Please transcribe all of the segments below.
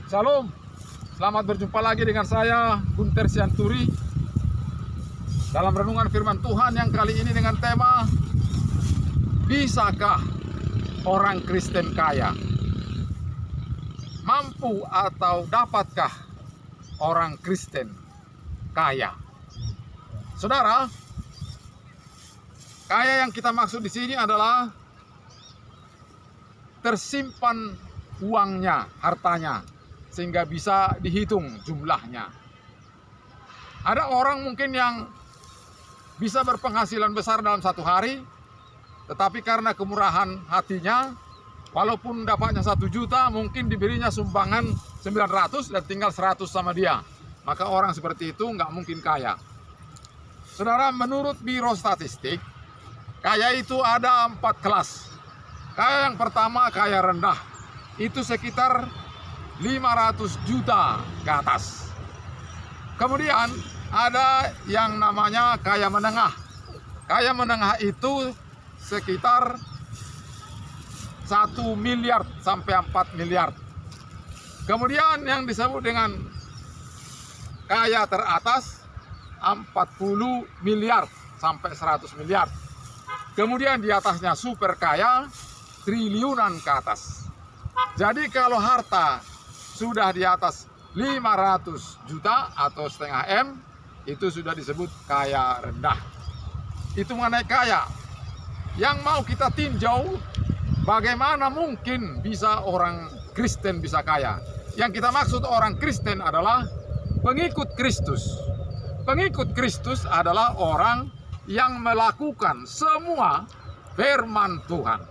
Shalom, selamat berjumpa lagi dengan saya Gunter Sianturi dalam renungan firman Tuhan yang kali ini dengan tema bisakah orang Kristen kaya? Mampu atau dapatkah orang Kristen kaya? Saudara, kaya yang kita maksud di sini adalah tersimpan uangnya, hartanya, sehingga bisa dihitung jumlahnya. Ada orang mungkin yang bisa berpenghasilan besar dalam satu hari, tetapi karena kemurahan hatinya, walaupun dapatnya 1 juta, mungkin diberinya sumbangan 900 dan tinggal 100 sama dia. Maka orang seperti itu nggak mungkin kaya. Saudara, menurut Biro Statistik, kaya itu ada 4 kelas. Kaya yang pertama, kaya rendah. Itu sekitar 500 juta ke atas. Kemudian ada yang namanya kaya menengah. Kaya menengah itu sekitar 1 miliar sampai 4 miliar. Kemudian yang disebut dengan kaya teratas 40 miliar sampai 100 miliar. Kemudian di atasnya super kaya, triliunan ke atas. Jadi kalau harta sudah di atas 500 juta atau setengah M, itu sudah disebut kaya rendah. Itu mengenai kaya. Yang mau kita tinjau, bagaimana mungkin bisa orang Kristen bisa kaya? Yang kita maksud orang Kristen adalah pengikut Kristus. Pengikut Kristus adalah orang yang melakukan semua firman Tuhan.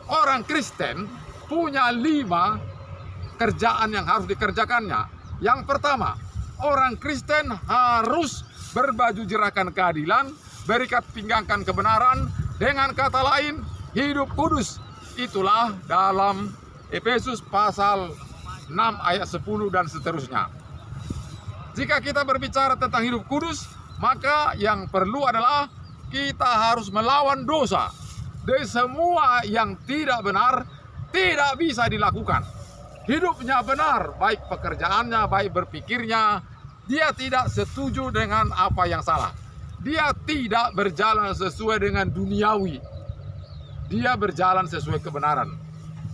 Orang Kristen punya 5 kerjaan yang harus dikerjakannya. Yang pertama, orang Kristen harus berbaju jerakan keadilan, berikat pinggangkan kebenaran, dengan kata lain, hidup kudus. Itulah dalam Efesus pasal 6 ayat 10 dan seterusnya. Jika kita berbicara tentang hidup kudus, maka yang perlu adalah kita harus melawan dosa. Dari semua yang tidak benar, tidak bisa dilakukan. Hidupnya benar, baik pekerjaannya, baik berpikirnya. Dia tidak setuju dengan apa yang salah. Dia tidak berjalan sesuai dengan duniawi. Dia berjalan sesuai kebenaran.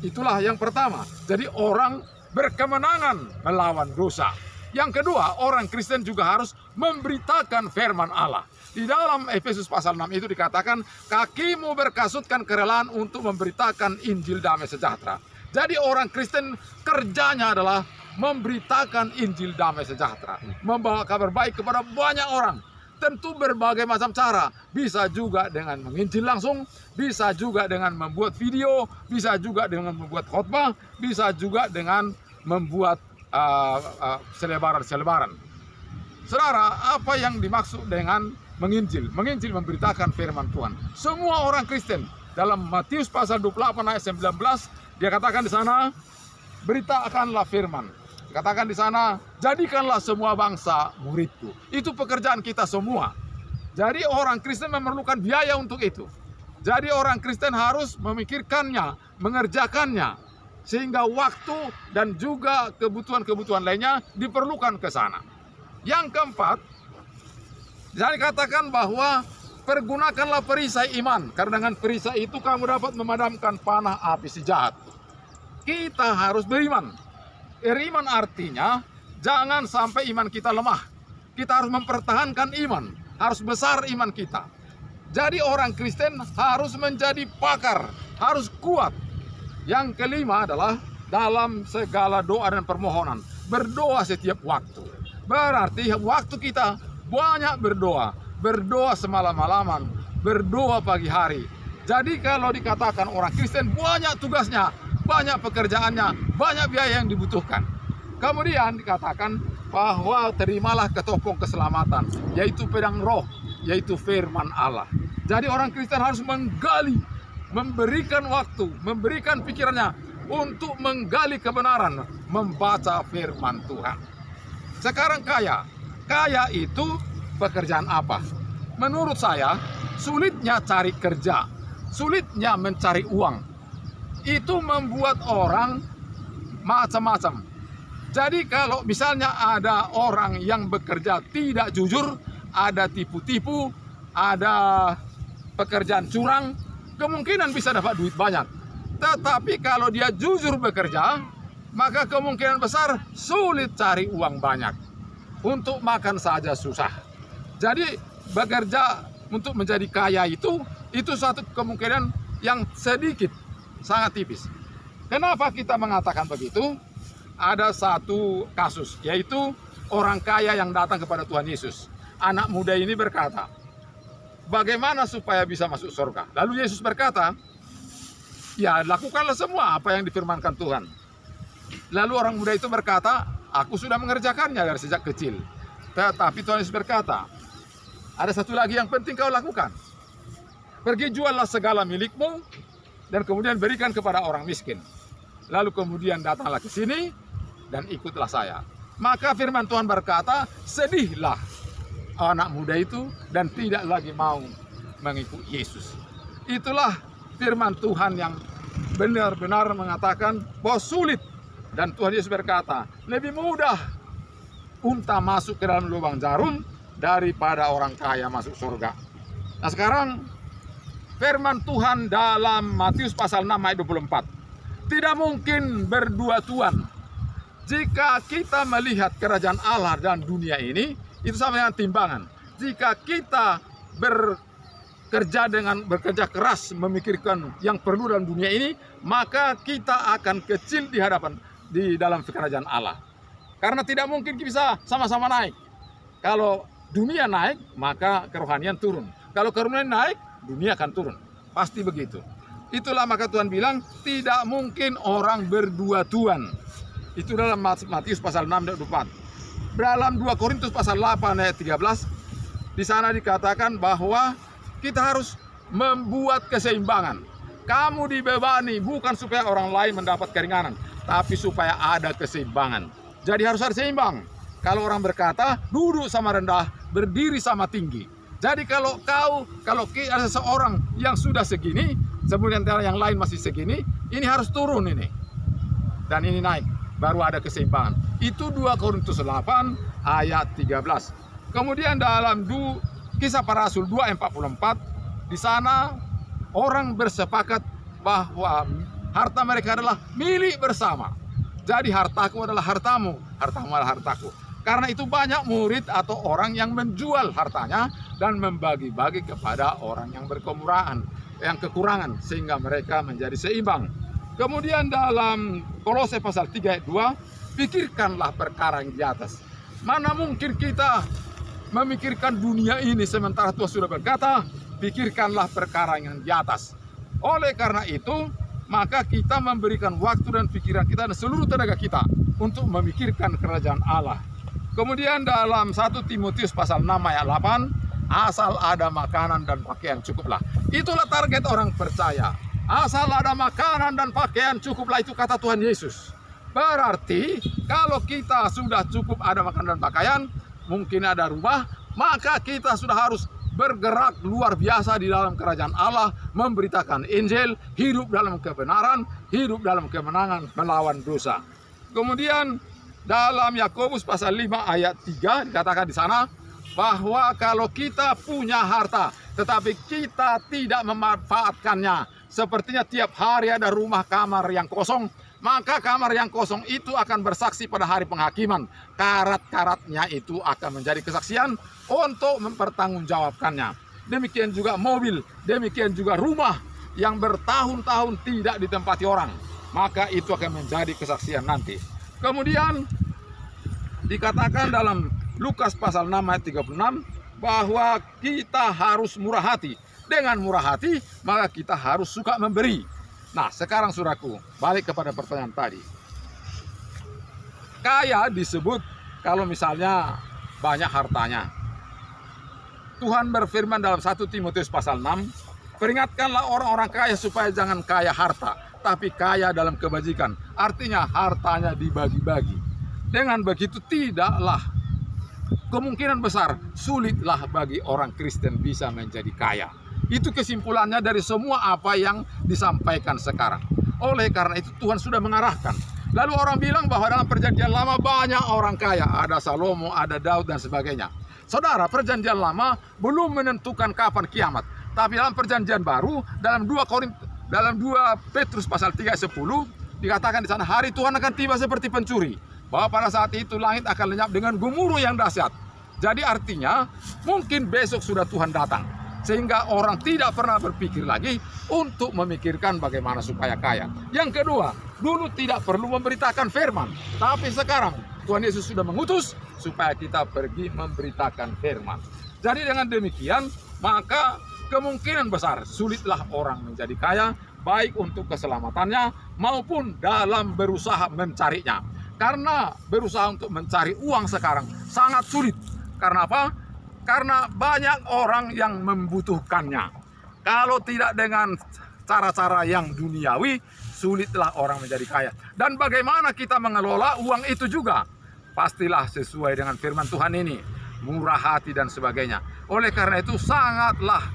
Itulah yang pertama. Jadi orang berkemenangan melawan dosa. Yang kedua, orang Kristen juga harus memberitakan firman Allah. Di dalam Efesus pasal 6 itu dikatakan, kakimu berkasutkan kerelaan untuk memberitakan Injil damai sejahtera. Jadi orang Kristen kerjanya adalah memberitakan Injil damai sejahtera, membawa kabar baik kepada banyak orang. Tentu berbagai macam cara, bisa juga dengan menginjil langsung, bisa juga dengan membuat video, bisa juga dengan membuat khotbah, bisa juga dengan membuat selebaran-selebaran. Saudara, apa yang dimaksud dengan menginjil? Menginjil memberitakan firman Tuhan. Semua orang Kristen dalam Matius pasal 28 ayat 19, dia katakan di sana, beritakanlah firman. Katakan di sana, jadikanlah semua bangsa muridku. Itu pekerjaan kita semua. Jadi orang Kristen memerlukan biaya untuk itu. Jadi orang Kristen harus memikirkannya, mengerjakannya, sehingga waktu dan juga kebutuhan-kebutuhan lainnya diperlukan ke sana. Yang keempat, saya katakan bahwa pergunakanlah perisai iman, karena dengan perisai itu kamu dapat memadamkan panah api si jahat. Kita harus beriman. Beriman artinya jangan sampai iman kita lemah. Kita harus mempertahankan iman, harus besar iman kita. Jadi orang Kristen harus menjadi pakar, harus kuat. Yang kelima adalah dalam segala doa dan permohonan, berdoa setiap waktu. Berarti waktu kita banyak berdoa. Berdoa semalam-malaman, berdoa pagi hari. Jadi kalau dikatakan orang Kristen banyak tugasnya, banyak pekerjaannya, banyak biaya yang dibutuhkan. Kemudian dikatakan bahwa terimalah ketopong keselamatan, yaitu pedang roh, yaitu firman Allah. Jadi orang Kristen harus menggali, memberikan waktu, memberikan pikirannya untuk menggali kebenaran, membaca firman Tuhan. Sekarang kaya itu pekerjaan apa? Menurut saya, sulitnya cari kerja, sulitnya mencari uang. Itu membuat orang macam-macam. Jadi kalau misalnya ada orang yang bekerja tidak jujur, ada tipu-tipu, ada pekerjaan curang, kemungkinan bisa dapat duit banyak. Tetapi kalau dia jujur bekerja, maka kemungkinan besar sulit cari uang banyak. Untuk makan saja susah. Jadi bekerja untuk menjadi kaya itu suatu kemungkinan yang sedikit, sangat tipis. Kenapa kita mengatakan begitu? Ada satu kasus, yaitu orang kaya yang datang kepada Tuhan Yesus. Anak muda ini berkata, bagaimana supaya bisa masuk surga? Lalu Yesus berkata, ya lakukanlah semua apa yang difirmankan Tuhan. Lalu orang muda itu berkata, aku sudah mengerjakannya dari sejak kecil. Tetapi Tuhan Yesus berkata, ada satu lagi yang penting kau lakukan. Pergi juallah segala milikmu dan kemudian berikan kepada orang miskin. Lalu kemudian datanglah ke sini dan ikutlah saya. Maka firman Tuhan berkata, sedihlah anak muda itu dan tidak lagi mau mengikuti Yesus. Itulah firman Tuhan yang benar-benar mengatakan bahwa sulit. Dan Tuhan Yesus berkata, lebih mudah unta masuk ke dalam lubang jarum daripada orang kaya masuk surga. Nah sekarang firman Tuhan dalam Matius pasal 6 ayat 24. Tidak mungkin berdua tuan. Jika kita melihat kerajaan Allah dan dunia ini, itu sama dengan timbangan. Jika kita bekerja keras memikirkan yang perlu dalam dunia ini, maka kita akan kecil di dalam kerajaan Allah. Karena tidak mungkin bisa sama-sama naik. Kalau dunia naik, maka kerohanian turun. Kalau kerohanian naik, dunia akan turun. Pasti begitu. Itulah maka Tuhan bilang, tidak mungkin orang berdua tuan. Itu dalam Matius pasal 6 ayat 24. Dalam 2 Korintus pasal 8 ayat 13, di sana dikatakan bahwa kita harus membuat keseimbangan. Kamu dibebani bukan supaya orang lain mendapat keringanan, tapi supaya ada keseimbangan. Jadi harus ada seimbang. Kalau orang berkata, duduk sama rendah, berdiri sama tinggi. Jadi kalau ada seseorang yang sudah segini, sementara yang lain masih segini, ini harus turun ini. Dan ini naik, baru ada keseimbangan. Itu 2 Korintus 8 ayat 13. Kemudian dalam Kisah Para Rasul 2 ayat 44, di sana orang bersepakat bahwa harta mereka adalah milik bersama. Jadi hartaku adalah hartamu, hartamu adalah hartaku. Karena itu banyak murid atau orang yang menjual hartanya dan membagi-bagi kepada orang yang berkekurangan, sehingga mereka menjadi seimbang. Kemudian dalam Kolose pasal 3 ayat 2, pikirkanlah perkara yang di atas. Mana mungkin kita memikirkan dunia ini sementara Tuhan sudah berkata, pikirkanlah perkara yang di atas. Oleh karena itu, maka kita memberikan waktu dan pikiran kita dan seluruh tenaga kita untuk memikirkan kerajaan Allah. Kemudian dalam 1 Timotius pasal 6 ayat 8, asal ada makanan dan pakaian cukuplah. Itulah target orang percaya. Asal ada makanan dan pakaian cukuplah, itu kata Tuhan Yesus. Berarti kalau kita sudah cukup ada makanan dan pakaian, mungkin ada rumah, maka kita sudah harus bergerak luar biasa di dalam kerajaan Allah, memberitakan Injil, hidup dalam kebenaran, hidup dalam kemenangan melawan dosa. Kemudian dalam Yakobus pasal 5 ayat 3 dikatakan di sana bahwa kalau kita punya harta tetapi kita tidak memanfaatkannya, sepertinya tiap hari ada rumah kamar yang kosong, maka kamar yang kosong itu akan bersaksi pada hari penghakiman. Karat-karatnya itu akan menjadi kesaksian untuk mempertanggungjawabkannya. Demikian juga mobil, demikian juga rumah yang bertahun-tahun tidak ditempati orang, maka itu akan menjadi kesaksian nanti. Kemudian dikatakan dalam Lukas pasal 6 ayat 36 bahwa kita harus murah hati. Dengan murah hati, maka kita harus suka memberi. Nah, sekarang saudaraku, balik kepada pertanyaan tadi. Kaya disebut kalau misalnya banyak hartanya. Tuhan berfirman dalam 1 Timotius pasal 6, peringatkanlah orang-orang kaya supaya jangan kaya harta, tapi kaya dalam kebajikan. Artinya hartanya dibagi-bagi. Dengan begitu tidaklah, kemungkinan besar sulitlah bagi orang Kristen bisa menjadi kaya. Itu kesimpulannya dari semua apa yang disampaikan sekarang. Oleh karena itu Tuhan sudah mengarahkan Lalu orang bilang bahwa dalam perjanjian lama banyak orang kaya. Ada Salomo, ada Daud, dan sebagainya. Saudara, perjanjian lama belum menentukan kapan kiamat. Tapi dalam perjanjian baru, dalam 2 Petrus pasal 3 ayat 10, dikatakan di sana, hari Tuhan akan tiba seperti pencuri. Bahwa pada saat itu langit akan lenyap dengan gemuruh yang dahsyat. Jadi artinya, mungkin besok sudah Tuhan datang. Sehingga orang tidak pernah berpikir lagi untuk memikirkan bagaimana supaya kaya. Yang kedua, dulu tidak perlu memberitakan firman. Tapi sekarang Tuhan Yesus sudah mengutus supaya kita pergi memberitakan firman. Jadi dengan demikian, maka kemungkinan besar sulitlah orang menjadi kaya, baik untuk keselamatannya maupun dalam berusaha mencarinya. Karena berusaha untuk mencari uang sekarang sangat sulit. Karena apa? Karena banyak orang yang membutuhkannya. Kalau tidak dengan cara-cara yang duniawi, sulitlah orang menjadi kaya. Dan bagaimana kita mengelola uang itu juga? Pastilah sesuai dengan firman Tuhan ini. Murah hati dan sebagainya. Oleh karena itu sangatlah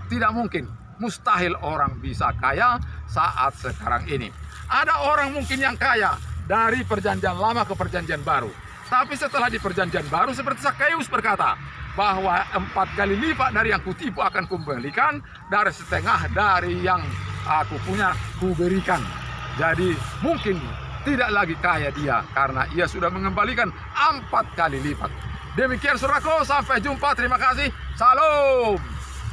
tidak mungkin, mustahil orang bisa kaya saat sekarang ini. Ada orang mungkin yang kaya dari perjanjian lama ke perjanjian baru. Tapi setelah di perjanjian baru, seperti Zakheus berkata, bahwa 4 kali lipat dari yang kutipu akan kumbalikan, dari setengah dari yang aku punya kuberikan. Jadi mungkin tidak lagi kaya dia, karena ia sudah mengembalikan 4 kali lipat. Demikian saudaraku, sampai jumpa, terima kasih, salam.